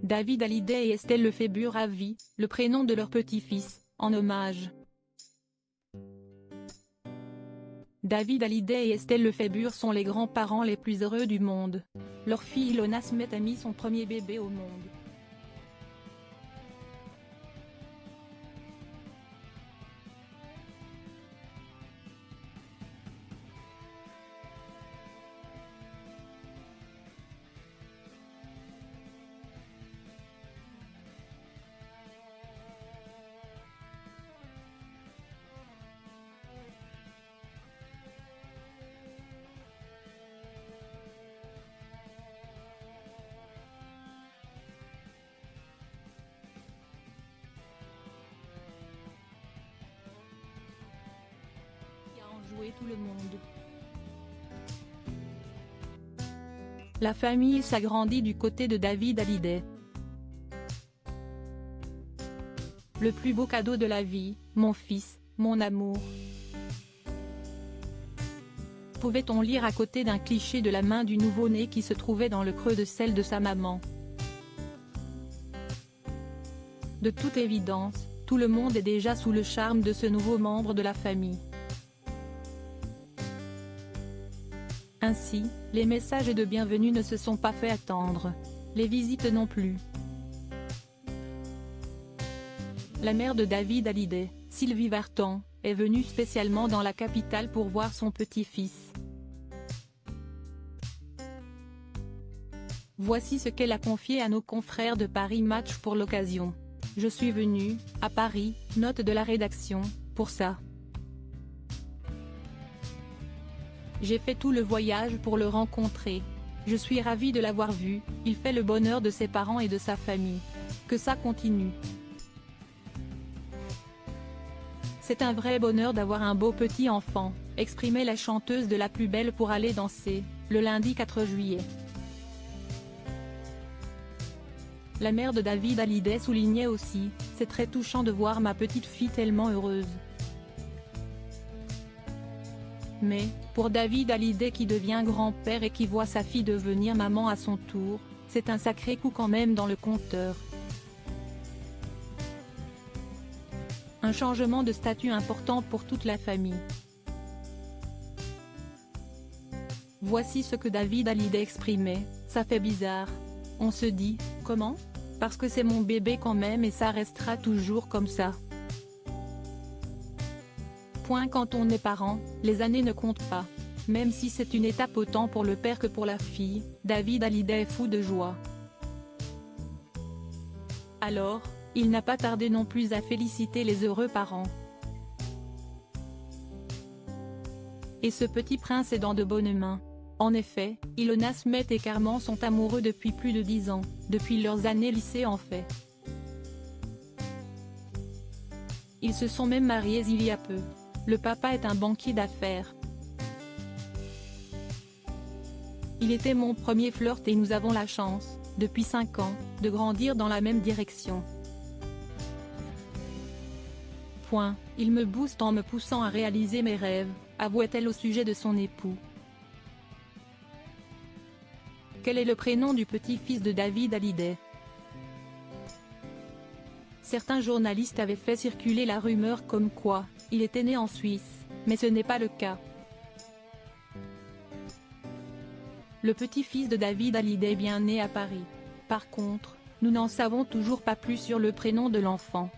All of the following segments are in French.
David Hallyday et Estelle Lefébure à vie, le prénom de leur petit-fils, en hommage. David Hallyday et Estelle Lefébure sont les grands-parents les plus heureux du monde. Leur fille Ilona Smith a mis son premier bébé au monde. Jouer tout le monde. La famille s'agrandit du côté de David Hallyday. Le plus beau cadeau de la vie, mon fils, mon amour. Pouvait-on lire à côté d'un cliché de la main du nouveau-né qui se trouvait dans le creux de celle de sa maman. De toute évidence, tout le monde est déjà sous le charme de ce nouveau membre de la famille. Ainsi, les messages de bienvenue ne se sont pas fait attendre. Les visites non plus. La mère de David Hallyday, Sylvie Vartan, est venue spécialement dans la capitale pour voir son petit-fils. Voici ce qu'elle a confié à nos confrères de Paris Match pour l'occasion. Je suis venue, à Paris, note de la rédaction, pour ça. J'ai fait tout le voyage pour le rencontrer. Je suis ravie de l'avoir vu, il fait le bonheur de ses parents et de sa famille. Que ça continue. C'est un vrai bonheur d'avoir un beau petit enfant, exprimait la chanteuse de La Plus Belle pour aller danser, le lundi 4 juillet. La mère de David Hallyday soulignait aussi, c'est très touchant de voir ma petite fille tellement heureuse. Mais, pour David Hallyday qui devient grand-père et qui voit sa fille devenir maman à son tour, c'est un sacré coup quand même dans le compteur. Un changement de statut important pour toute la famille. Voici ce que David Hallyday exprimait, ça fait bizarre. On se dit, comment? Parce que c'est mon bébé quand même et ça restera toujours comme ça. Quand on est parent, les années ne comptent pas. Même si c'est une étape autant pour le père que pour la fille, David Hallyday est fou de joie. Alors, il n'a pas tardé non plus à féliciter les heureux parents. Et ce petit prince est dans de bonnes mains. En effet, Ilona Smith et Carmen sont amoureux depuis plus de 10 ans, depuis leurs années lycée en fait. Ils se sont même mariés il y a peu. Le papa est un banquier d'affaires. Il était mon premier flirt et nous avons la chance, depuis 5 ans, de grandir dans la même direction. Il me booste en me poussant à réaliser mes rêves, avouait-elle au sujet de son époux. Quel est le prénom du petit-fils de David Hallyday? Certains journalistes avaient fait circuler la rumeur comme quoi, il était né en Suisse, mais ce n'est pas le cas. Le petit-fils de David Hallyday est bien né à Paris. Par contre, nous n'en savons toujours pas plus sur le prénom de l'enfant.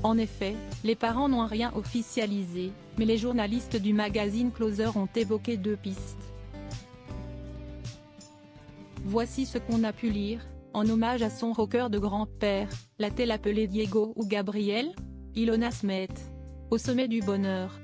En effet, les parents n'ont rien officialisé, mais les journalistes du magazine Closer ont évoqué 2 pistes. Voici ce qu'on a pu lire. En hommage à son rocker de grand-père, l'a-t-elle appelé Diego ou Gabriel? Ilona Smith. Au sommet du bonheur.